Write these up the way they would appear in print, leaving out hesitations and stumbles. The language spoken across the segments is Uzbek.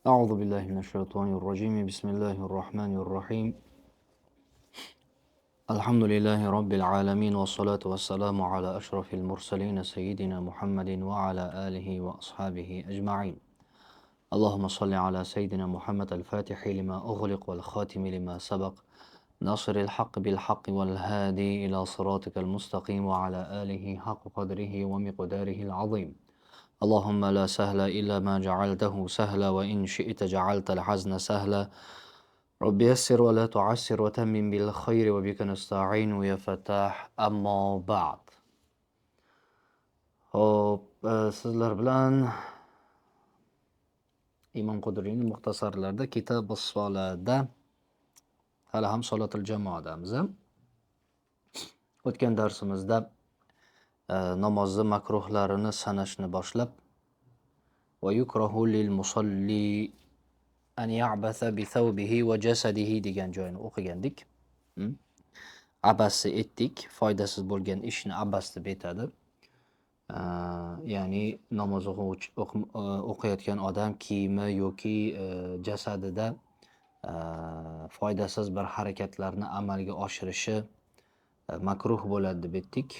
أعوذ بالله من الشيطان الرجيم بسم الله الرحمن الرحيم الحمد لله رب العالمين والصلاة والسلام على أشرف المرسلين سيدنا محمد وعلى آله وأصحابه أجمعين اللهم صل على سيدنا محمد الفاتح لما أغلق والخاتم لما سبق ناصر الحق بالحق والهادي إلى صراطك المستقيم وعلى آله حق قدره ومقداره العظيم اللهم لا سهل إلا ما جعلته سهلا وإن شئت جعلت الحزن سهلا رب يسر ولا تعسر وتمم بالخير وبك نستعين يا فتاح أما بعد Hop, sizlar bilan Imom Quduriyning muxtasarlarida Kitob as-Solada hali ham solatul jamoadamiz. O'tgan darsimizda namozni makruhlarini sanashni boshlab va yukrahu lil musalli an ya'basa bi thawbihi va jasadihi degan joyini o'qigandik. Abasni etdik, foydasiz bo'lgan ishni abas deb aytadi. Ya'ni namoz o'qiyotgan odam kiyimi yoki jasadida foydasiz bir harakatlarni amalga oshirishi makruh bo'ladi deb aytdik.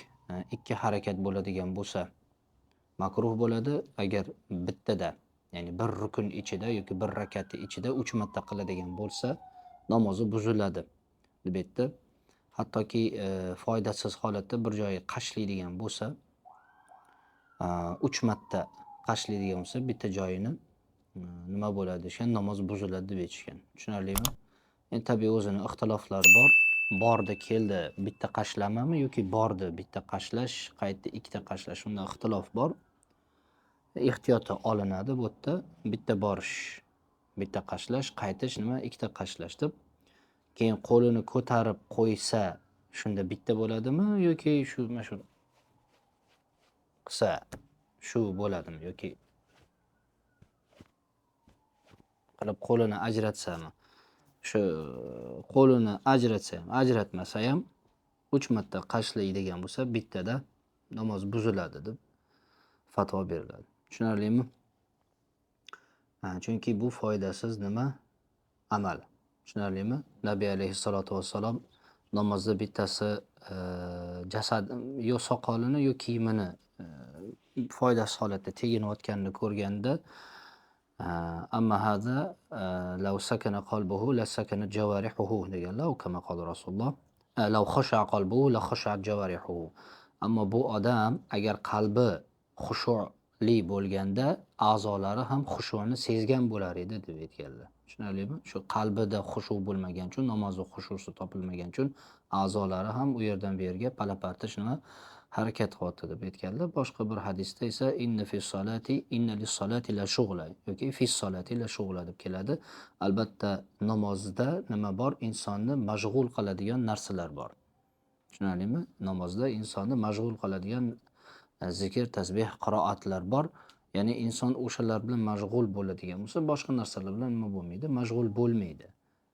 Ikki harakat bo'ladigan bo'lsa makruh bo'ladi. Agar bittada, ya'ni bir rukun ichida yoki bir rakatni ichida 3 marta qiladigan bo'lsa namozi buziladi deb aytdi. Hattoki foydasiz holatda bir joyi qashlaydigan bo'lsa 3 marta qashlaydigan bo'lsa bitta joyini nima bo'ladi degan namoz buziladi deb aytishgan. Tushunarlimi? Endi tabiiy o'zini ixtiloflari bor. Bordi keldi bitta qashlamami yoki bordi bitta qashlash, qaytdi ikkita qashlash, shunda ixtilof bor. Ehtiyoti olinadi bu yerda. Bitta borish, bitta qashlash, qaytish nima? Ikkita qashlash deb. Keyin qo'lini ko'tarib qo'ysa, shunda bitta bo'ladimi yoki shu qilsa shu bo'ladimi yoki qilib qo'lini ajratsami? Shu qo'lini ajratsa ham, ajratmasa ham 3 marta qashlaydigan bo'lsa bittada namoz buziladi deb fatvo beriladi. Tushunarlimi? Chunki bu foydasiz nima? Amal. Tushunarlimi? Nabiy alayhissalatu vassalom namozda bittasi jasad yo soqolini yo kiyimini foydasiz holatda teginayotganini ko'rganda amma hada law sakana qalbuhu la sakana jawarihuhu deganlar, u kama qala Rasululloh. Law khasha'a qalbuhu la khasha'at jawarihuhu. Ammo bu odam agar qalbi xushu'li bo'lganda a'zolari ham xushu'ni sezgan bo'lar edi deb aytganlar. Tushunarlimi? Shu qalbida xushu bo'lmagan uchun, namozda xushusi topilmagan uchun a'zolari ham u yerdan bu yerga palapartish nima harakat qilyapti deb aytganlar. Boshqa bir hadisda esa inna lis-solati la shughla yoki fis-solati la shughla deb keladi. Albatta namozda nima bor? Insonni mashg'ul qiladigan narsalar bor. Tushunarlimi? Namozda insonni mashg'ul qiladigan zikr, tasbih, qiroatlar bor. Ya'ni inson o'shalar bilan mashg'ul bo'ladigan bo'lsa, boshqa narsalar bilan nima bo'lmaydi? Mashg'ul bo'lmaydi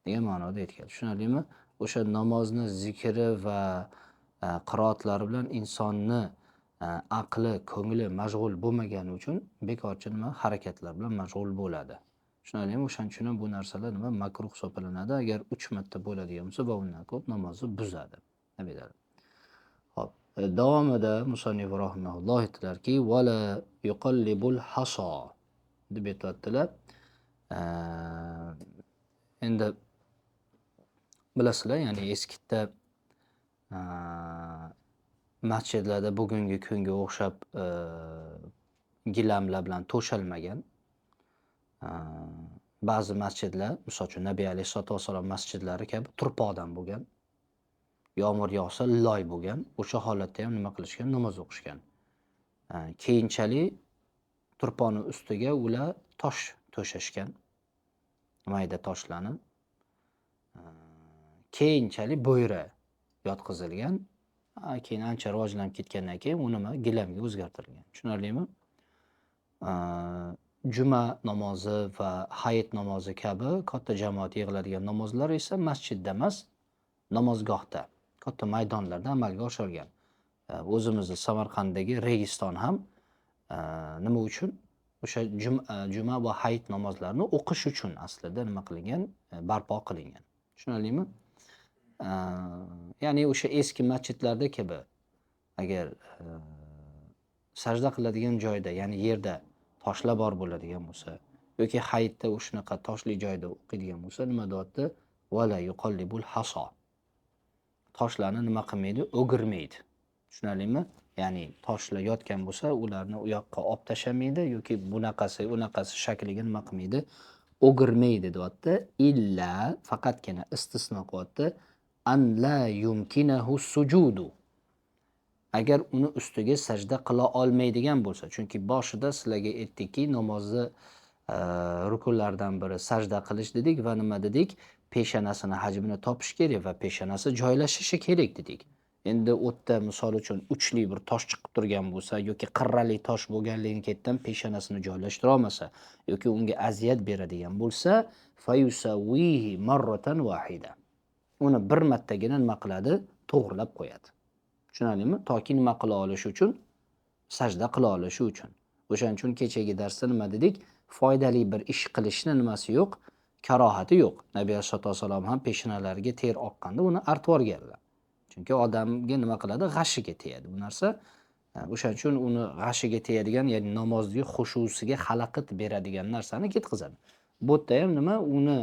degan ma'noda aytgan. Tushunarlimi? O'sha namozni zikri va qiroatlari bilan insonni aqli, ko'ngli mashg'ul bo'lmagani uchun bekorchi nima harakatlar bilan mashg'ul bo'ladi. Tushunarlimi? O'shaning uchun bu narsalar nima makruh hisoblanadi. Agar 3 marta bo'ladigan bo'lsa va undan ko'p namozni buzadi. Nabiylar. Xo'p, davomida musannif rahimahulloh aytdilarki, "Wala yuqallibul hasa" deb aytadilar. Endi bilasizlar, ya'ni eskitda masjidlarda bugungi kunga o'xshab gilamlar bilan to'shalmagan ba'zi masjidlar, misol uchun Nabiy alayhisolatu vasallam masjidlari kabi turpoqdan bo'lgan, yomg'ir yog'sa loy bo'lgan, o'sha holatda ham nima qilishgan? Namoz o'qishgan. Keyinchalik turpoqning ustiga ular tosh to'shashgan, mayda toshlarni. Keyinchalik bo'yra yotqizilgan, keyin ancha rivojlanib ketgandan keyin u nima gilamga o'zgartirilgan. Tushunarlimi? Juma namozi va hayit namozi kabi katta jamoat yig'iladigan namozlar esa masjidda emas, namozgohda, katta maydonlarda amalga oshirilgan. O'zimizning Samarqanddagi Registon ham nima uchun? o'sha juma va hayit namozlarini o'qish uchun aslida nima qilingan, barpo qilingan. Tushunarlimi? Ya'ni o'sha eski masjidlarda kabi agar sajda qiladigan joyda, ya'ni yerda toshlar bor bo'ladigan bo'lsa yoki hayitda o'shanaqa toshli joyda o'qiydigan bo'lsa, nima deyapti? Vala yuqallibul haso. Toshlarni nima qilmaydi? O'girmaydi. Tushunarlimi? Ya'ni toshlar yotgan bo'lsa, ularni u yoqqa olib tashlamaydi yoki unaqasi shakliga nima qilmaydi? O'girmaydi deyapti. Illa faqatgina istisno qilyapti. An la yumkinahu sujudu. Agar uni ustiga sajda qila olmaydigan bo'lsa, chunki boshida sizlarga aytdikki, namozni rukunlardan biri sajda qilish dedik va nima dedik? Peshonasini hajmini topish kerak va peshonasi joylashishi kerak dedik. Endi o'tda misol uchun uchli bir tosh chiqib turgan bo'lsa yoki qirrali tosh bo'lganligini ketdan peshonasini joylashtira olmasa yoki unga aziyat beradigan bo'lsa, fayusawihi marratan wahida. Uni bir martagina nima qiladi? To'g'rilab qo'yadi. Tushunarlimi? Toki nima qila olishi uchun, sajda qila olishi uchun. O'shaning uchun kechagi darsda nima dedik? Foydali bir ish qilishni nimasi yo'q, karohati yo'q. Nabiy sollallohu alayhi vasallam ham peshonalariga ter oqqanda uni artib olganlar. Chunki odamga nima qiladi? G'ashiga tegadi bu narsa. O'shaning uchun uni g'ashiga tegadigan, ya'ni namozdagi xushusiga xalaqit beradigan narsani ketkazadi. Bu yerda ham nima? Uni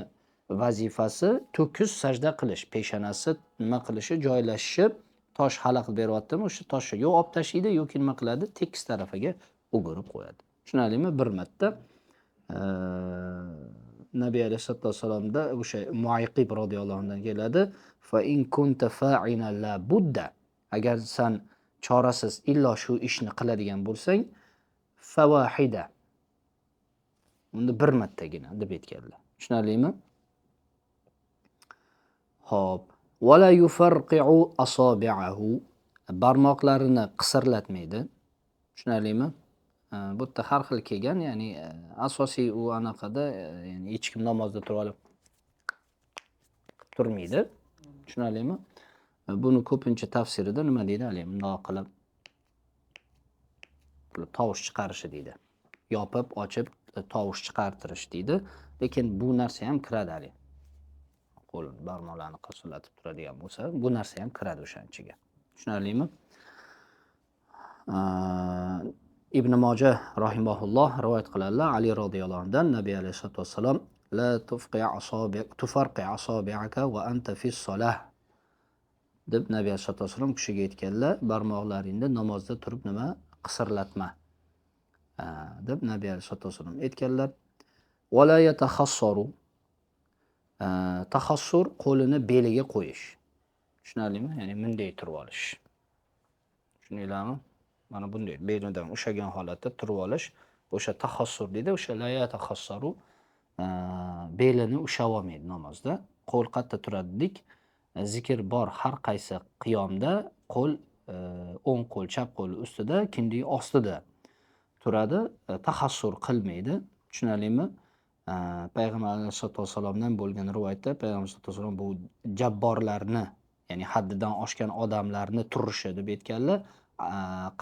vazifasi to'kis sajda qilish, peshonasi nima qilishi, joylashishi, tosh xalaqit beryaptimi, o'sha toshni yo olib tashlaydi yoki nima qiladi? Tekis tarafiga o'girib qo'yadi. Tushunarlimi? Bir marta Nabiy alayhisolatu vasallamda o'sha Muayqib radhiyallohu anhudan keladi. Fa in kunta fa'ina la budda. Agar sen chorasiz illo shu ishni qiladigan bo'lsang, fawahida. Unda bir martagina deb aytganlar. Tushunarlimi? Xo'p. Wala yufarqi'u asabi'ahu. Barmoqlarini qisirlatmaydi. Tushunarlimi? Bu yerda har xil kelgan, ya'ni asosiy u anaqada, ya'ni hech kim namozda turib olib turmaydi. Tushunarlimi? Buni ko'pincha tafsirida nima deydi? Hali bundoq qilib tovush chiqarishi deydi. Yopib, ochib tovush chiqartirish deydi. Lekin bu narsa ham kiradi hali. Qo'l barmoqlarni qisirlatib turadigan bo'lsa, bu narsa ham kiradi o'shanchiga. Tushunarlimi? Ibn Mojah rahimahulloh rivoyat qiladilar Ali radhiyallohu anhudan, Nabiy alayhisolatu vasallam la tufarqi asabi'aka va anta fi solah deb Nabiy alayhisolatu vasallam kishiga aytganlar, barmoqlaringni namozda turib nima qisirlatma deb Nabiy alayhisolatu vasallam aytganlar. Va la yatakhassaru. Takhassur qo'lini beliga qo'yish. Tushunarlimi? Ya'ni bunday turib olish. Tushuninglarmi? Mana bunday belidan ushagan holatda turib olish, o'sha takhassur deydi. O'sha la yatakhassaru belini ushab olmaydi namozda. Qo'l qayerda turadidik? Zikr bor har qaysi qiyomda qo'l o'ng qo'l, chap qo'l ustida, kindiy ostida turadi, takhassur qilmaydi. Tushunarlimi? Payg'ambar sollallohu alayhi vasallamdan bo'lgan rivoyatda Payg'ambar sollallohu alayhi vasallam bu jabborlarni, ya'ni haddidan oshgan odamlarni turishi deb aytganlar,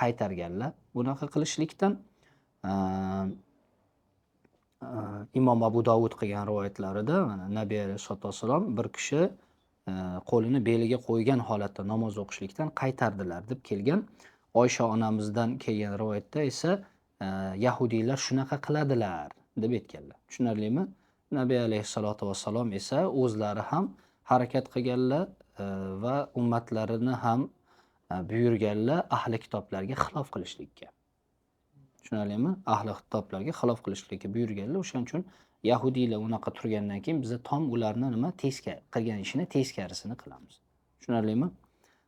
qaytarganlar bunaqa qilishlikdan. Imom Abu Dovud qilgan rivoyatlarida Nabiy sollallohu alayhi vasallam bir kishi qo'lini beliga qo'ygan holatda namoz o'qishlikdan qaytardilar deb kelgan. Oysha onamizdan kelgan rivoyatda esa yahudiylar shunaqa qiladilar deb aytganlar. Tushunarlimi? Nabiy alayhisolatu vasallam esa o'zlari ham harakat qilganlar va ummatlarini ham buyurganlar ahli kitoblarga xilof qilishlikka. Tushunarlimi? Ahli kitoblarga xilof qilishlikka buyurganlar. O'shaning uchun yahudiylar unaqa turgandan keyin biz tom ularni nima teskari qilgan ishini teskarisini qilamiz. Tushunarlimi?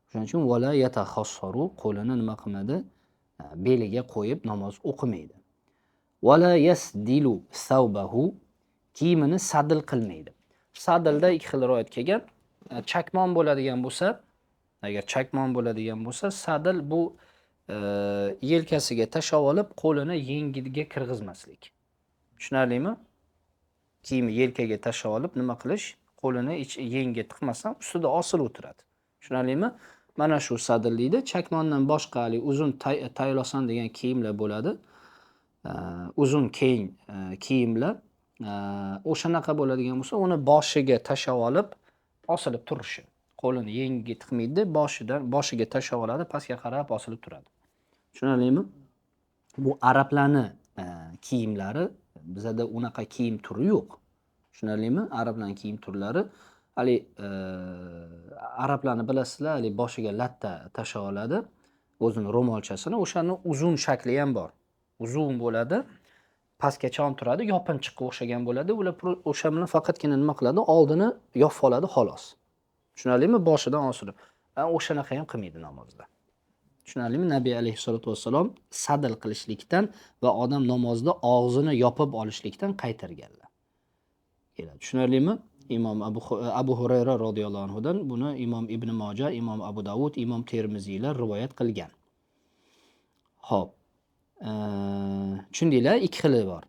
O'shaning uchun wala yatakhassaru qo'lini nima qilmadi? Beliga qo'yib namoz o'qimaydi. Wala yasdilu thawbahu, kiyimini sadil qilmaydi. Sadilda ikki xil rivoyat kelgan. Chakmon bo'ladigan bo'lsa, agar chakmon bo'ladigan bo'lsa, sadil bu yelkasiga tashlab olib, qo'lini yengiga kirgizmaslik. Tushunarlimi? Kiyimni yelkaga tashlab olib, nima qilish? Qo'lini yengiga tiqmasdan ustida osilib o'tiradi. Tushunarlimi? Mana shu sadil deydi. Chakmondan boshqa uzun taylosan degan kiyimlar bo'ladi. uzun keng kiyimlar o'shanaqa bo'ladigan bo'lsa, uni boshiga tashlab olib, osilib turishi. Qo'lini yengiga tiqmaydi, boshiga tashlab oladi, pastga qarab osilib turadi. Tushunarlimi? Bu arablarni kiyimlari, bizada unaqa kiyim turi yo'q. Tushunarlimi? Arablarning kiyim turlari hali arablarni bilasizlar, hali boshiga latta tashlab oladi, o'zini ro'molchasini, o'shani uzun shakli ham bor. Uzun bo'ladi, pastgacha ham turadi, yopinchiqqa o'xshagan bo'ladi. Ular o'sha bilan faqatgina nima qiladi? Oldini yopib oladi xolos. Tushunarlimi? Boshidan osilib. O'shanaqa ham qilmaydi namozda. Tushunarlimi? Nabiy alayhisolatu vassalom sadl qilishlikdan va odam namozda og'zini yopib olishlikdan qaytarganlar. Tushunarlimi? Imom Abu Hurayra radhiyallohu anhudan buni Imom Ibn Moja, Imom Abu Davud, Imom Termiziylar rivoyat qilgan. Xo'p. Tushundinglar, ikki xili bor.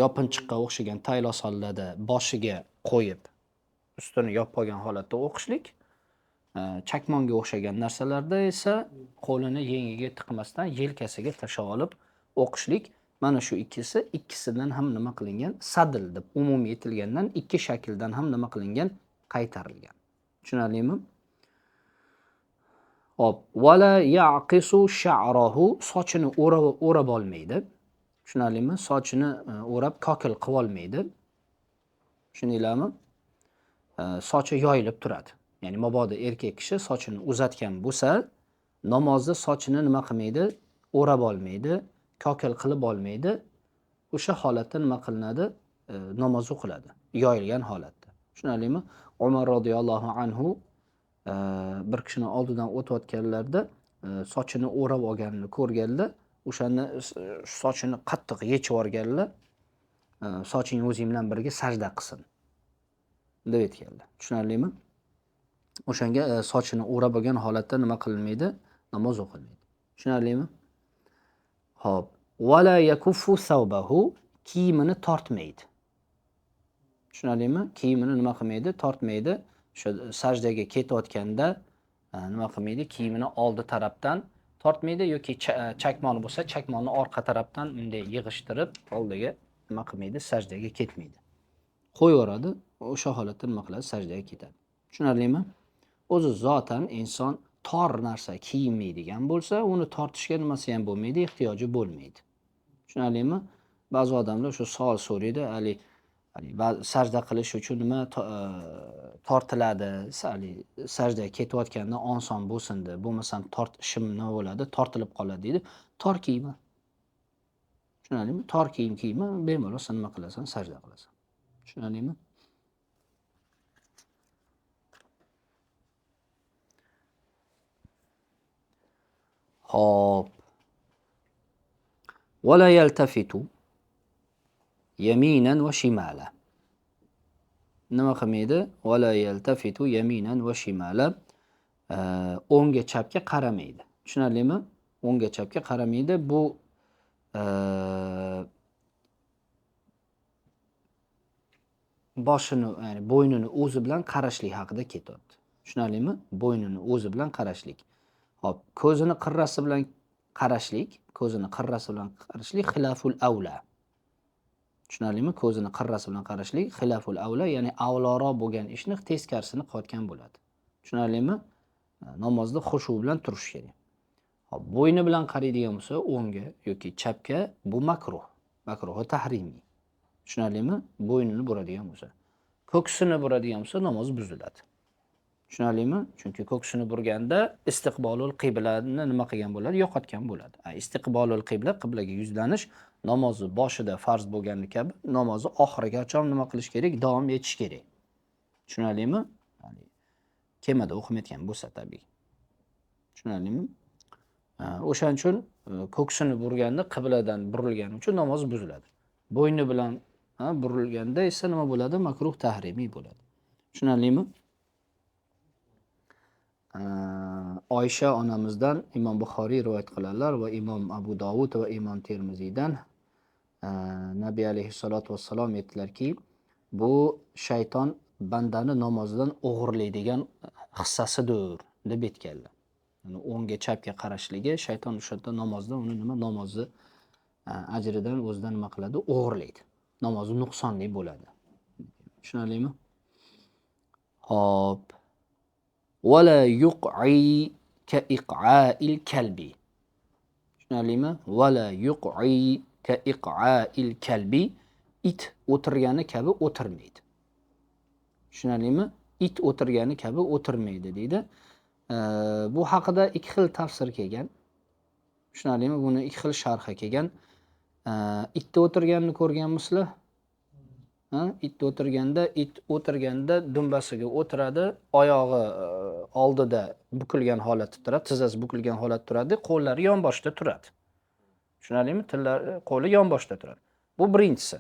Yopinchiqqa o'xshagan taylosollarda boshiga qo'yib, ustini yopib olgan holatda o'qishlik. Chakmonga o'xshagan narsalarda esa qo'lini yengiga tiqmasdan yelkasiga tashlab olib o'qishlik. Mana shu ikkisidan ham nima qilingan? Sadl deb umumiy aytilgandan ikki shakldan ham nima qilingan? Qaytarilgan. Tushunarlimi? Hop, wala yaqisu sha'rahu, sochini o'rab olmaydi. Tushunarlimi? Sochini o'rab kokil qilib olmaydi. Tushundinglarmi? Sochi yoyilib turadi. Ya'ni mabodo erkak kishi sochini uzatgan bo'lsa, namozda sochini nima qilmaydi? O'rab olmaydi, kokil qilib olmaydi. O'sha holatda nima qilinadi? Namoz o'qiladi, yoyilgan holatda. Tushunarlimi? Umar radhiyallohu anhu bir kishini oldidan o'tayotganlarda sochini o'rab olganini ko'rganlar, o'shani sochini qattiq yechib yuborganlar, soching o'zing bilan birga sajda qilsin deb aytganlar. Tushunarlimi? O'shanga sochini o'rab olgan holatda nima qilinmaydi? Namoz o'qilmaydi. Tushunarlimi? Xo'p, wala yakuffu thawbahu, kiyimini tortmaydi. Tushunarlimi? Kiyimini nima qilmaydi? Tortmaydi. O'sha sajdaga ketayotganda nima qilmaydi? Kiyimini oldi tarafdan tortmaydi yoki chakmoni bo'lsa, chakmonni orqa tarafdan bunday yig'ishtirib, oldiga nima qilmaydi? Sajdaga ketmaydi. Qo'yaveradi, o'sha holatda nima qiladi? Sajdaga ketadi. Tushunarlimi? O'zi zotan inson tor narsa kiyinmaydigan bo'lsa, uni tortishga nimasi ham bo'lmaydi, ehtiyoji bo'lmaydi. Tushunarlimi? Ba'zi odamlar shu savol so'raydi, sajda qilish uchun nima tortiladi? Sajda ketayotganda oson bo'lsin deb, bo'lmasam tortishim nima bo'ladi? Tortilib qoladi deydi. Tor kiyma. Tushunarlimi? Tor kiyim kiyma, bemalol sen nima qilasan? Sajda qilasan. Tushunarlimi? Hop. Wala yaltafitu yaminan va shimala. Nima qilmaydi? Wala yaltafitu yaminan va shimala. O'ngga chapga qaramaydi. Tushunarlimi? O'ngga chapga qaramaydi. Bu boshini, ya'ni bo'ynini o'zi bilan qarashlik haqida ketyapti. Tushunarlimi? Bo'ynini o'zi bilan qarashlik. Hop, ko'zini qirrasi bilan qarashlik, xilaful avla. Tushunarlimi? Ko'zini qirrasi bilan qarashlik xilaful avla, ya'ni avloroq bo'lgan ishni teskarisini qilayotgan bo'ladi. Tushunarlimi? Namozda xushu bilan turish kerak. Hop, bo'yni bilan qaraydigan bo'lsa, o'ngga yoki chapga, bu makruh. Makruhi tahrimiy. Tushunarlimi? Bo'ynini buradigan bo'lsa. Ko'ksini buradigan bo'lsa, namoz buziladi. Tushunarlimi? Chunki ko'ksini burganda istiqbolul qiblani nima qilgan bo'ladi? Yo'qotgan bo'ladi. Istiqbolul qibla, qiblaga yuzlanish namozni boshida farz bo'lgani kabi, namozni oxirigacha nima qilish kerak? Davom etish kerak. Tushunarlimi? Ya'ni kemada o'qimayotgan bo'lsa tabiiy. Tushunarlimi? O'shaning uchun ko'ksini burganda qibladan burilgani uchun namoz buziladi. Bo'yni bilan burilganda esa nima bo'ladi? Makruh tahrimiy bo'ladi. Tushunarlimi? Oysha onamizdan Imom Buxoriy rivoyat qiladilar va Imom Abu Davud va Imom Termiziydan Nabiy alayhissalatu vassalom aytdilarki, bu shayton bandani namozdan o'g'irlaydigan hissasidir deb aytganlar. Yani o'ngga chapga qarashligi shayton o'shanda namozda uni namozni ajridan o'zidan nima qiladi? O'g'irlaydi. Namozi nuqsonli bo'ladi. Tushunarlimi? Hop. Wala yuq'i ka iq'a'il kalbi. Tushunarlimi? Wala yuq'i ka iq'a'il kalbi. It o'tirgani kabi o'tirmaydi. Tushunarlimi? It o'tirgani kabi o'tirmaydi deydi. Bu haqida ikki xil tafsir kelgan. Tushunarlimi? Buni ikki xil sharhi kelgan. Itda o'tirganini ko'rganmisizlar? It o'tirganda dumbasiga o'tiradi, oyog'i oldida bukilgan holatda turadi, tizzasi bukilgan holatda turadi, qo'llari yonboshda turadi. Tushunarlimi? Qo'li yonboshda turadi. Bu birinchisi.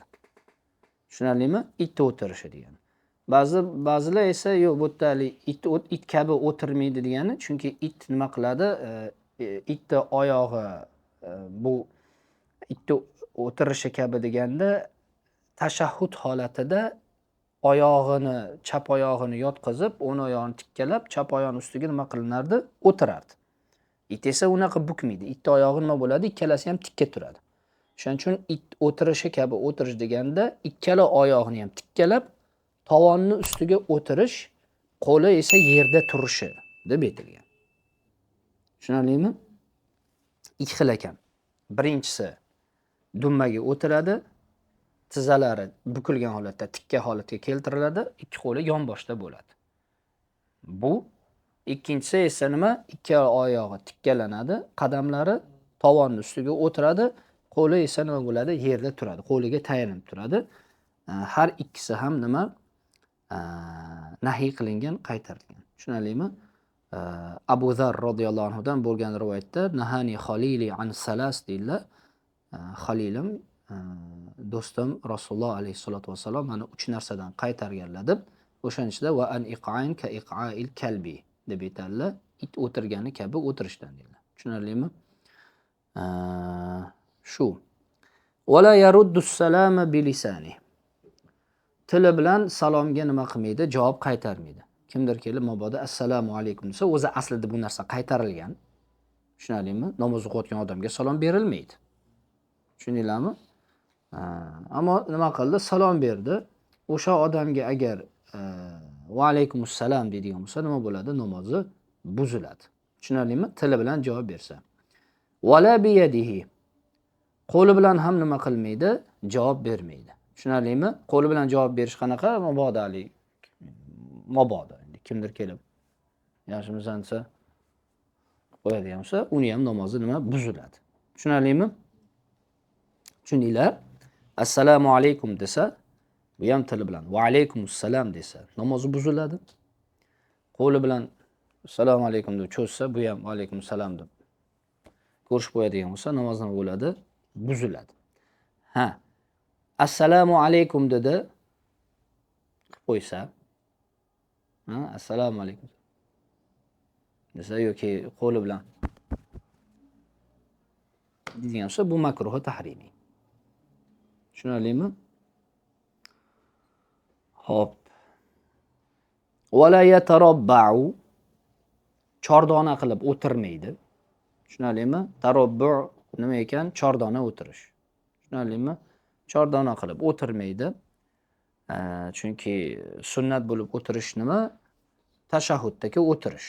Tushunarlimi? Itda o'tirishi degani. Ba'zilar esa yo'q, bu yerda it kabi o'tirmaydi degani, chunki it nima qiladi? Itda oyog'i bu itda o'tirishi kabi deganda tashahhud holatida oyog'ini, chap oyog'ini yotqizib, o'ng oyog'ini tikkalab, chap oyog'ini ustiga nima qilinardi? O'tirardi. It esa unaqa bukmaydi. Itning oyog'i nima bo'ladi? Ikkalasi ham tikka turadi. Shuning uchun it o'tirishi kabi o'tirish deganda ikkala oyog'ini ham tikkalab, tovonni ustiga o'tirish, qo'li esa yerda turishi deb aytilgan. Tushunarlimi? Ikki xil ekan. Birinchisi dumbaga o'tiradi, tizzalari bukilgan holatda, tikka holatga keltiriladi, ikki qo'li yonboshda bo'ladi. Bu ikkinchisi esa nima? Ikkala oyog'i tikkalanadi, qadamlari tovonni ustiga o'tiradi, qo'li esa nima bo'ladi? Yerda turadi, qo'liga tayanib turadi. Har ikkisi ham nima? Nahiy qilingan, qaytarilgan. Tushunarlimi? Abu Zar radhiyallohu anhu dan bo'lgan rivoyatda nahani khalili an salas deydilar. Khalilim, do'stim Rasululloh alayhisolatu vassalom mana 3 narsadan qaytarganlar deb, o'shaning ichida va an iq'ain ka iq'a'il kalbi deb aytadilar. It o'tirgani kabi o'tirishdan deydilar. Tushunarlimi? Shu. Wala yaruddu salama bi lisani. Tili bilan salomga nima qilmaydi? Javob qaytarmaydi. Kimdir kelib mabodo assalomu alaykum desa, o'zi aslida bu narsa qaytarilgan. Tushunarlimi? Namoz o'qiyotgan odamga salom berilmaydi. Tushundinglarmi? Ammo nima qildi? Salom berdi. O'sha odamga agar va alaykumus salam deydigan bo'lsa, nima bo'ladi? Namozi buziladi. Tushunarlimi? Tili bilan javob bersa. Wala bi yadihi. Qo'li bilan ham nima qilmaydi? Javob bermaydi. Tushunarlimi? Qo'li bilan javob berish qanaqa? Mabodo endi kimdir kelib yaxshimisan desa qo'yadigan bo'lsa, uni ham namozi nima? Buziladi. Tushunarlimi? Tushundinglar? Assalomu alaykum desa, bu ham tili bilan va alaykumus salam desa, namozi buziladi. Qo'li bilan assalomu alaykum deb cho'zsa, bu ham va alaykumus salam deb ko'rishib qo'yadigan bo'lsa, namoz nima bo'ladi? Buziladi. Assalomu alaykum dedi qilib qo'ysa, assalomu alaykum desa yoki qo'li bilan degan bo'lsa, bu makruh tahrimiy. Tushunarlimi? Hop. Wala yatarabba'u. Chordona qilib o'tirmaydi. Tushunarlimi? Tarabbu nima ekan? Chordona o'tirish. Tushunarlimi? Chordona qilib o'tirmaydi. Chunki sunnat bo'lib o'tirish nima? Tashahuddagi o'tirish.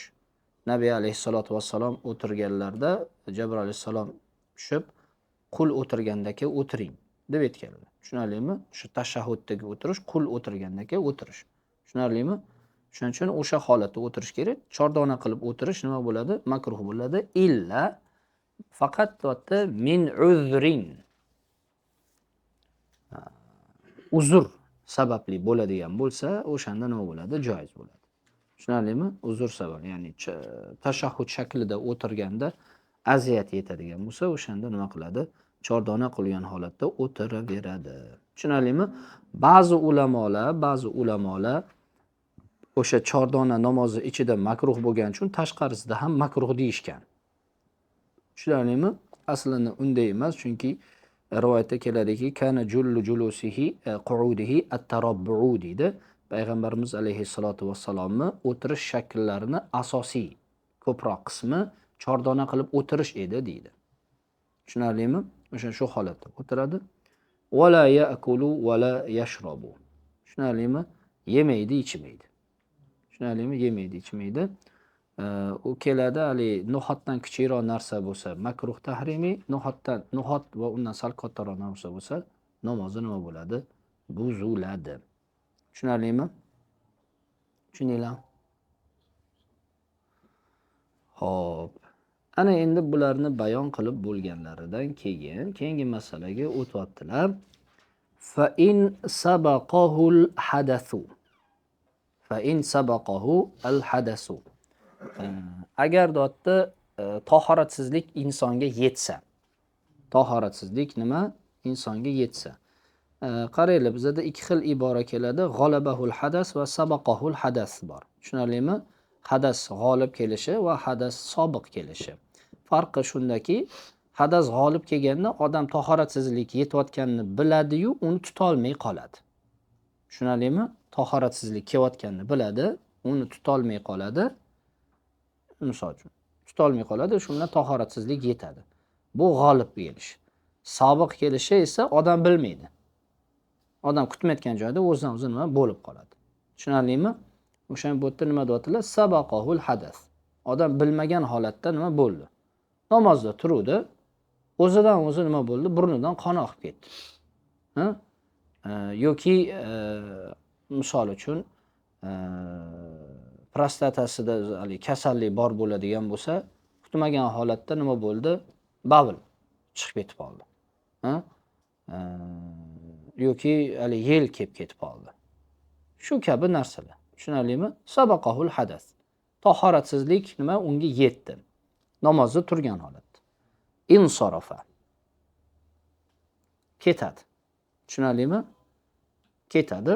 Nabiy alayhisolatu vassalom o'tirganlarda Jibril alayhisalom tushib, qul o'tirgandagi o'tiring deb aytganlar. Tushunarlimi? Shu tashahuddagi o'tirish, qul o'tirgandagi o'tirish. Tushunarlimi? Shuning uchun o'sha holatda o'tirish kerak. Chordona qilib o'tirish nima bo'ladi? Makruh bo'ladi. Illa faqat min uzrin. Uzr sababli bo'ladigan bo'lsa, o'shanda nima bo'ladi? Joiz bo'ladi. Tushunarlimi? Uzr sabab, ya'ni tashahhud shaklida o'tirganda aziyat yetadigan bo'lsa, o'shanda nima qiladi? Chordona qilgan holatda o'tiraveradi. Tushunarlimi? Ba'zi ulamolar o'sha chordona namozi ichida makruh bo'lgani uchun tashqarisida ham makruh deyishgan. Tushunarlimi? Aslida unday emas, chunki rivoyatda keladiki, kana jullu julusihi qu'udihi at-tarabbu deydi. Payg'ambarimiz alayhissalatu vassalomni o'tirish shakllarini asosiy ko'proq qismi chordona qilib o'tirish edi deydi. Tushunarlimi? Shu holatda o'tiradi. Wala ya'kulu wala yashrabu. Tushunarlimi? Yemaydi, ichmaydi. Tushunarlimi? Yemaydi, ichmaydi. U keladi, hali no'xatdan kichikroq narsa bo'lsa, makruh tahrimiy, no'xat va undan sal kattaroq narsa bo'lsa, namozi nima bo'ladi? Buziladi. Tushunarlimi? Tushundinglarmi? Xo'p. Ana endi bularni bayon qilib bo'lganlaridan keyin keyingi masalaga o'tyaptilar. Fa in sabaqahu al-hadathu. Fa in sabaqahu al-hadathu. Agar dotda tahoratsizlik insonga yetsa. Tahoratsizlik nima? Insonga yetsa. Qaranglar, bizda ikki xil ibora keladi. G'alabahul hadas va sabaqahul hadas bor. Tushunarlimi? Hadas g'olib kelishi va hadas sobiq kelishi. Farqi shundaki, hadas g'olib kelganda odam tahoratsizlik yetayotganini biladi-yu, uni tuta olmay qoladi. Tushunarlimi? Tahoratsizlik kelayotganini biladi, uni tuta olmay qoladi. Misol uchun, tuta olmay qoladi, shundan tahoratsizlik yetadi. Bu g'olib kelish. Sobiq kelishi esa odam bilmaydi. Odam kutmayotgan joyda o'zidan o'zi nima bo'lib qoladi. Tushunarlimi? O'shan bu yerda nima deyaptilar? Sabaqahul hadas. Odam bilmagan holatda nima bo'ldi? Namozda turuvdi, o'zidan o'zi nima bo'ldi? Burnidan qon oqib ketdi. Yoki misol uchun prostatasida kasallik bor bo'ladigan bo'lsa, kutmagan holatda nima bo'ldi? Bavul chiqib ketib qoldi. Yoki yel kelib ketib qoldi. Shu kabi narsalar. Tushunarlimi? Sabaqahul hadas. Tahoratsizlik nima? Unga yetdi. Namozda turgan holatda. Insorofa. Ketadi. Tushunarlimi? Ketadi.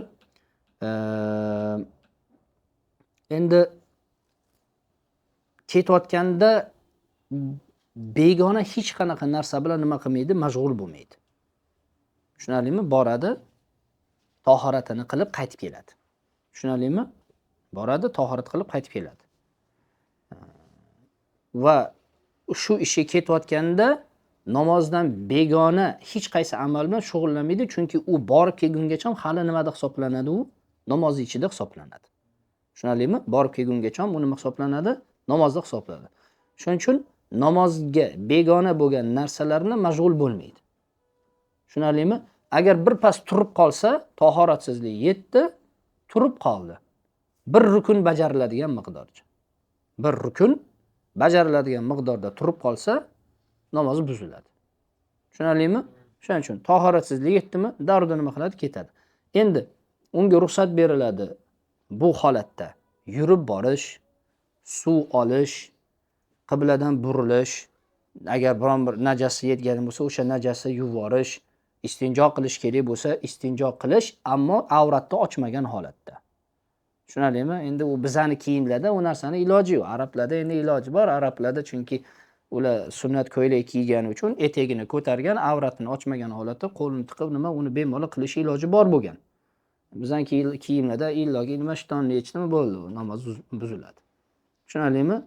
Endi ketayotganda begona hech qanaqa narsa bilan nima qilmaydi? Mashg'ul bo'lmaydi. Tushunarlimi? Boradi, tahoratini qilib qaytib keladi. Tushunarlimi? Boradi, tahorat qilib qaytib keladi. Va shu ishga ketayotganda namozdan begona hech qaysi amal bilan shug'ullanmaydi, chunki u borib kelgungacha hali nimada hisoblanadi? U namoz ichida hisoblanadi. Tushunarlimi? Borib kelgungacha bu nima hisoblanadi? Namozda hisoblanadi. Shuning uchun namozga begona bo'lgan narsalarni mashg'ul bo'lmaydi. Tushunarlimi? Agar bir pas turib qolsa, tahoratsizlik yetdi, turib qoldi. Bir rukun bajariladigan miqdorcha. Bir rukun bajariladigan miqdorda turib qolsa, namoz buziladi. Tushunarlimi? Shuning uchun tahoratsizlik yetdimi, darrov nima qiladi? Ketadi. Endi unga ruxsat beriladi bu holatda yurib borish, suv olish, qibladan burilish, agar biron bir najasi yetgan bo'lsa, o'sha najasni yuvorish, istinjo qilish kerak bo'lsa, istinjo qilish, ammo avratni ochmagan holatda. Tushunarlimi? Endi u bizani kiyimlarda u narsani iloji yo'q. Arablarda endi iloji bor. Arablarda chunki ular sunnat ko'ylak kiygani uchun etegini ko'targan, avratini ochmagan holatda qo'lini tiqib nima uni bemalol qilish iloji bor bo'lgan. Bizdan kiyimlarda illogi nima shtonni yechdimi bo'ldi, namoz buziladi. Tushunarlimi?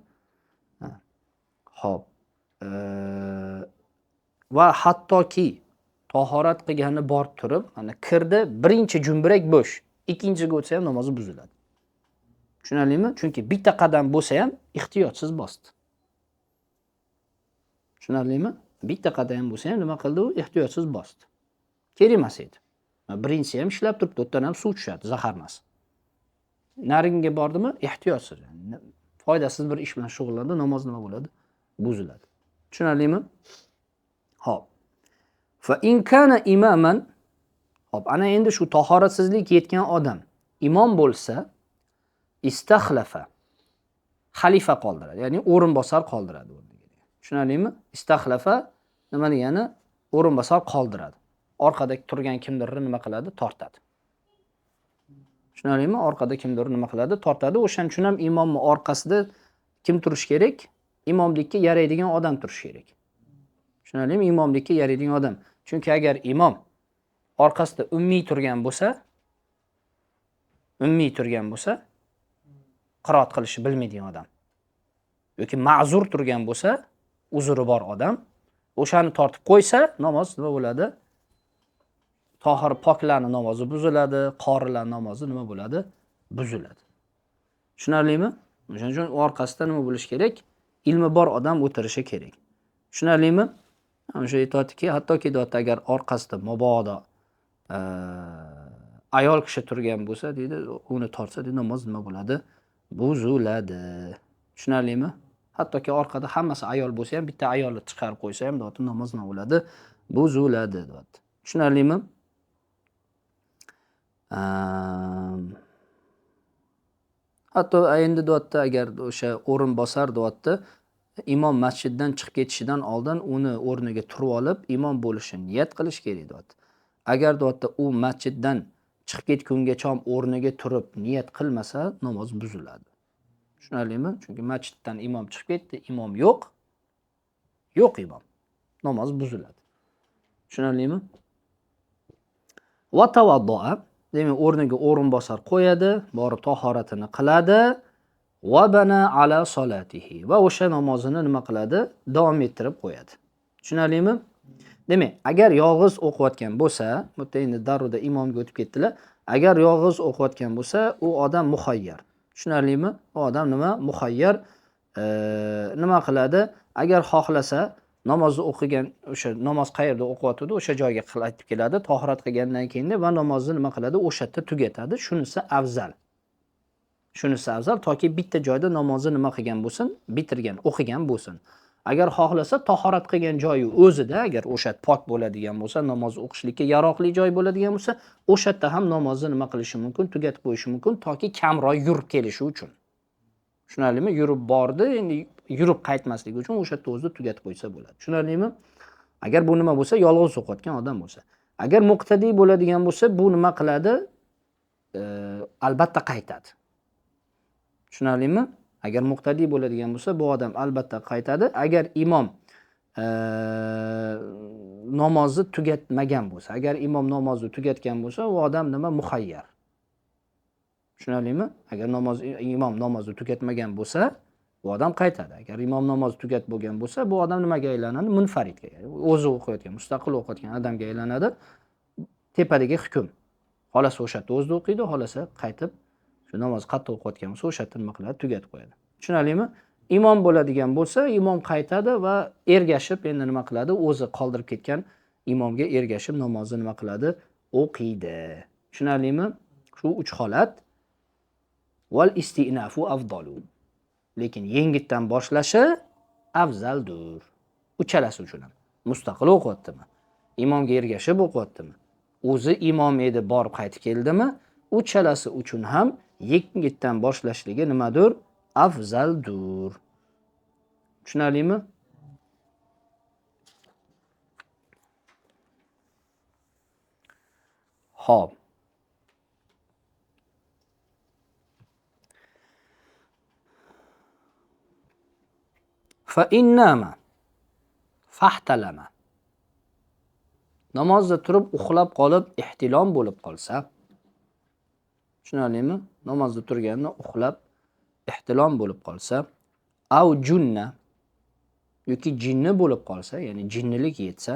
Xo'p. Va hattoki tahorat qilgani borib turib, mana kirdi, birinchi jumbirak bo'sh, ikkinchiga o'tsa ham namozi buziladi. Tushunarlimi? Chunki bitta qadam bo'lsa ham ehtiyotsiz bosdi. Tushunarlimi? Bitta qadam bo'lsa ham nima qildi u? Ehtiyotsiz bosdi. Kerak emas edi. Birinchisi ham ishlab turibdi, o'tdan ham suv tushadi, zaharmas. Naringa bordimi? Ehtiyotsiz. Foydasiz bir ish bilan shug'ullandi, namoz nima bo'ladi? Buziladi. Tushunarlimi? Xo'p. Fa in kana imaman, hop, ana endi shu tahoratsizlik yetgan odam imom bo'lsa, istakhlafa, xalifa qoldiradi, ya'ni o'rinbosar qoldiradi. Tushunarlimi? Istakhlafa nima degani? O'rinbosar qoldiradi. Orqada turgan kimdirni nima qiladi? Tortadi. Tushunarlimi? Orqada kimdir nima qiladi? Tortadi. O'shaning uchun ham imomning orqasida kim turish kerak? Imomlikka yaraydigan odam turish kerak. Tushunarlimi? Imomlikka yaraydigan odam. Chunki agar imom orqasida ummiy turgan bo'lsa, qiroat qilishni bilmaydigan odam yoki ma'zur turgan bo'lsa, uzri bor odam, o'shani tortib qo'ysa, namoz nima bo'ladi? Tohir poklarning namozi buziladi, qorilarning namozi nima bo'ladi? Buziladi. Tushunarlimi? O'shaning uchun orqasida nima bo'lish kerak? Ilmi bor odam o'tirishi kerak. Tushunarlimi? O'sha aytadiki, hattoki agar orqasida mabodo ayol kishi turgan bo'lsa, deydi, uni tortsa, deydi, namoz nima bo'ladi? Buziladi. Tushunarlimi? Hattoki orqada hammasi ayol bo'lsa ham, bitta ayolni chiqarib qo'ysa ham, deydi, namoz nima bo'ladi? Buziladi, deydi. Tushunarlimi? Hatto endi deydi, agar o'sha o'rinbosar deydi, imom masjiddan chiqib ketishidan oldin uni o'rniga turib olib, imom bo'lishini niyat qilish kerak deydi. Agar deydi, u masjiddan chiqib ketgungacha ham o'rniga turib niyat qilmasa, namoz buziladi. Tushunarlimi? Chunki masjiddan imom chiqib ketdi, imom yo'q. Yo'q imom. Namoz buziladi. Tushunarlimi? Va tawaddoa, demak, o'rniga o'rinbosar qo'yadi, borib tahoratini qiladi, va bana ala solatihi, va o'sha namozini nima qiladi? Davom ettirib qo'yadi. Tushunarlimi? Demak, agar yolg'iz o'qiyotgan bo'lsa, bu endi daruda imomga o'tib ketdilar. Agar yolg'iz o'qiyotgan bo'lsa, u odam muhayyar. Tushunarlimi? U odam nima? Muhayyar. Nima qiladi? Agar xohlasa, namozni o'qigan, o'sha namoz qayerda o'qiyotdi, o'sha joyga qaytib keladi, tahorat qilgandan keyin va namozni nima qiladi? O'sha yerda tugatadi. Shunisi afzal. Shunisi afzal, toki bitta joyda namozni nima qilgan bo'lsin, bitirgan, o'qigan bo'lsin. Agar xohlasa, tahorat qilgan joyi o'zida, agar o'sha pok bo'ladigan bo'lsa, namoz o'qishlikka yaroqli joy bo'ladigan bo'lsa, o'sha yerda ham namozni nima qilishi mumkin, tugatib qo'yishi mumkin, toki kamroq yurib kelishi uchun. Tushunarlimi? Yurib bordi, endi yurib qaytmasligi uchun o'sha yerda o'zida tugatib qo'ysa bo'ladi. Tushunarlimi? Agar bu nima bo'lsa, yolg'iz o'qiyotgan odam bo'lsa. Agar muqtadiy bo'ladigan bo'lsa, bu nima qiladi? Albatta qaytadi. Tushunarlimi? Agar muqtadiy bo'ladigan bo'lsa, bu odam albatta qaytadi. Agar imom namozni tugatmagan bo'lsa, agar imom namozni tugatgan bo'lsa, u odam nima? Muhayyar. Tushunarlimi? Agar imom namozni tugatmagan bo'lsa, bu odam qaytadi. Agar imom namozni tugatib bo'lgan bo'lsa, bu odam nimaga aylanadi? Munfaridga. O'zi o'qiyotgan, mustaqil o'qiyotgan odamga aylanadi. Tepadagi hukm. Xolasa o'sha yerda o'zida o'qiydi, xolasa qaytib shu namoz qattiq o'qiyotgan bo'lsa, o'sha yerda nima qiladi? Tugatib qo'yadi. Tushunarlimi? Imom bo'ladigan bo'lsa, imom qaytadi va ergashib endi nima qiladi? O'zi qoldirib ketgan imomga ergashib namozni nima qiladi? O'qiydi. Tushunarlimi? Shu 3 holat. Wal istinafu afdalu. Lekin yengitdan boshlashi afzaldir. Uchalasi uchun ham. Mustaqil o'qiyaptimi? Imomga ergashib o'qiyaptimi? O'zi imom edi, borib qaytib keldimi? Uchalasi uchun ham yengitdan boshlashligi nimadir? Afzaldir. Tushunarlimi? Xo'p. Fa innama fahtalama. Namozda turib uxlab qolib ihtilom bo'lib qolsa, tushunarlimi? Namozda turganda uxlab ihtilom bo'lib qolsa, au junna yoki jinni bo'lib qolsa, ya'ni jinnilik yetsa,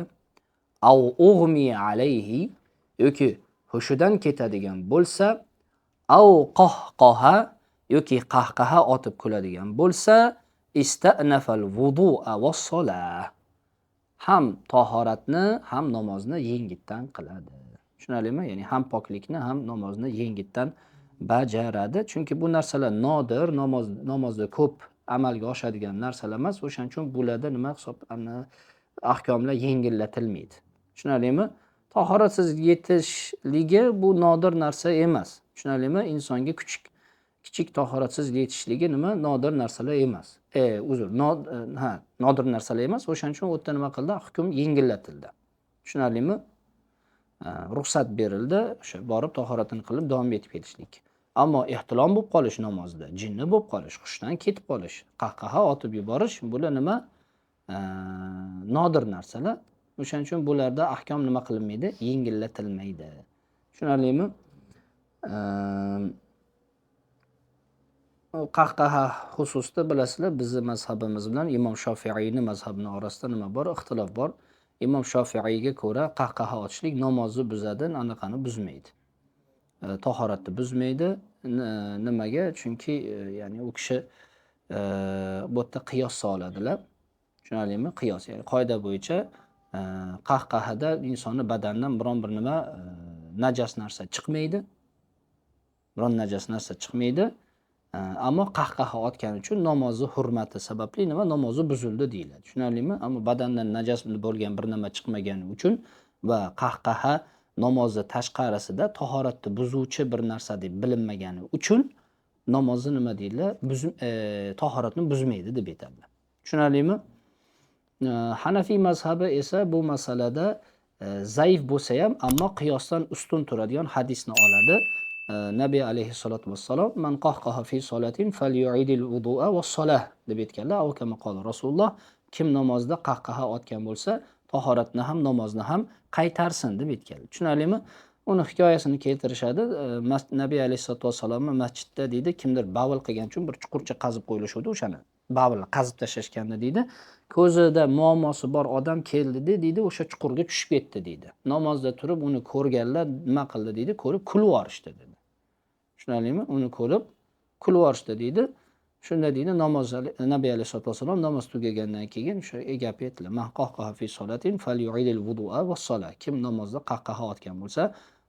au ughmi alayhi yoki hushidan ketadigan bo'lsa, au qahqaha yoki qahqaha otib kuladigan bo'lsa, istanafal vudu'a was solah. Ham tahoratni, ham namozni yengitdan qiladi. Tushunarlimi? Ya'ni ham poklikni, ham namozni yengitdan bajaradi. Chunki bu narsalar nodir, namozda ko'p amalga oshadigan narsalar emas. O'shaning uchun bularda nima ahkomlar yengillatilmaydi. Tushunarlimi? Tahoratsiz yetishligi bu nodir narsa emas. Tushunarlimi? Insonga kichik tahoratsiz yetishligi nima? Nodir narsalar emas. Nodir narsalar emas. O'shaning uchun o'tda nima qildi? Hukm yengillatildi. Tushunarlimi? Ruxsat berildi, o'sha borib tahoratini qilib davom etib ketishlik. Ammo ehtilom bo'lib qolish namozda, jinni bo'lib qolish, hushdan ketib qolish, qahqaha otib yuborish, bular nima? Nodir narsalar. O'shaning uchun bularda ahkom nima qilinmaydi? Yengillatilmaydi. Tushunarlimi? qahqaha xususida bilasizlar, bizni mazhabimiz bilan Imom Shofi'iyning mazhabini orasida nima bor? Ixtilof bor. Imom Shofi'iyga ko'ra qahqaha otishlik namozni buzadi, anaqani buzmaydi. Tahoratni buzmaydi. Nimaga? Chunki ya'ni u kishi bu yerda qiyos soladilar. Tushunarlimi? Qiyos. Ya'ni qoida bo'yicha qahqahada insonni badanidan biron bir nima najas narsa chiqmaydi. Biron najas narsa chiqmaydi. Ammo qahqaha otgani uchun namozni hurmati sababli nima namozi buzildi deyiladi. Tushunarlimi? Ammo badandan najas bo'lgan bir nima chiqmagani uchun va qahqaha namozni tashqarisida tahoratni buzuvchi bir narsa deb bilinmagani uchun namozni nima deydilar? Tahoratni buzmaydi deb aytadilar. Tushunarlimi? Hanafiy mazhabi esa bu masalada zaif bo'lsa ham, ammo qiyosdan ustun turadigan hadisni oladi. Nabiy alayhissalatu vassalom man qahqaha fi solatin falyu'idil wudu'a was-solah deb aytganlar. Aw kama qala Rasululloh, kim namozda qahqaha otgan bo'lsa, tahoratni ham namozni ham qaytarsin deb aytganlar. Tushunarlimi? Uni hikoyasini keltirishadi. Nabiy alayhissalatu vassalomni masjidda deydi, kimdir bavul qilgan uchun bir chuqurcha qazib qo'yilishdi, o'shani bavulni qazib tashlashganda deydi. Ko'zida muammosi bor odam keldi deydi, o'sha chuqurga tushib ketdi deydi. Namozda turib uni ko'rganlar nima qildi deydi, ko'rib kulib yuborishdi dedi. Tushunarlimi? Uni ko'rib kulib yuborishdi deydi. Shunda deydi Nabiy alayhissalatu vassalom namoz tugagandan keyin o'sha gap aytdilar. Man qahqaha fi solatin falyu'idil wudu'a was-solah. Kim namozda qahqaha otgan bo'lsa,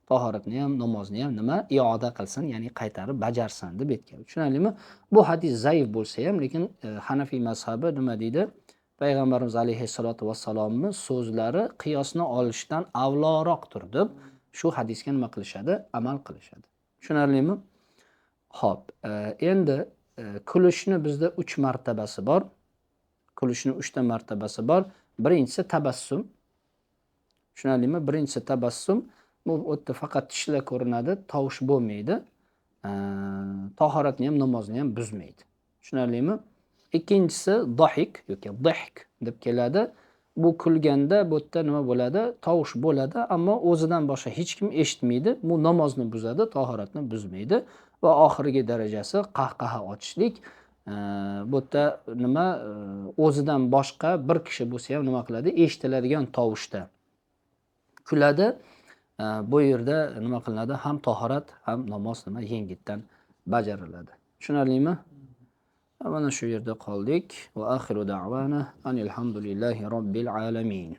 tahoratni ham, namozni ham nima ioda qilsin, ya'ni qaytarib bajarsin deb aytgan. Tushunarlimi? Bu hadis zaif bo'lsa ham, lekin Hanafiy mazhabi nima deydi? Payg'ambarimiz alayhissalatu vassalomning so'zlari qiyosni olishdan avloroqdir deb shu hadisga nima qilishadi? Amal qilishadi. Tushunarlimi? Xo'p, endi kulishni bizda 3 martabasi bor. Kulishni 3 ta martabasi bor. Birinchisi tabassum. Tushunarlimi? Birinchisi tabassum. Bu o'tda faqat tishlar ko'rinadi, tovush bo'lmaydi. Tahoratni ham, namozni ham buzmaydi. Tushunarlimi? Ikkinchisi dohik yoki dihk deb keladi. Bu kulganda bu yerda nima bo'ladi? Tovush bo'ladi, ammo o'zidan boshqa hech kim eshitmaydi. Bu namozni buzadi, tahoratni buzmaydi. Va oxirgi darajasi qahqaha otishlik. Bu yerda nima o'zidan boshqa bir kishi bo'lsa ham nima qiladi? Eshitiladigan tovushda kuladi. Bu yerda nima qilinadi? Ham tahorat, ham namoz nima yengitdan bajariladi. Tushunarlimi? Mana shu yerda qoldik. Va axiru da'vana anil hamdulillahi robbil alamin.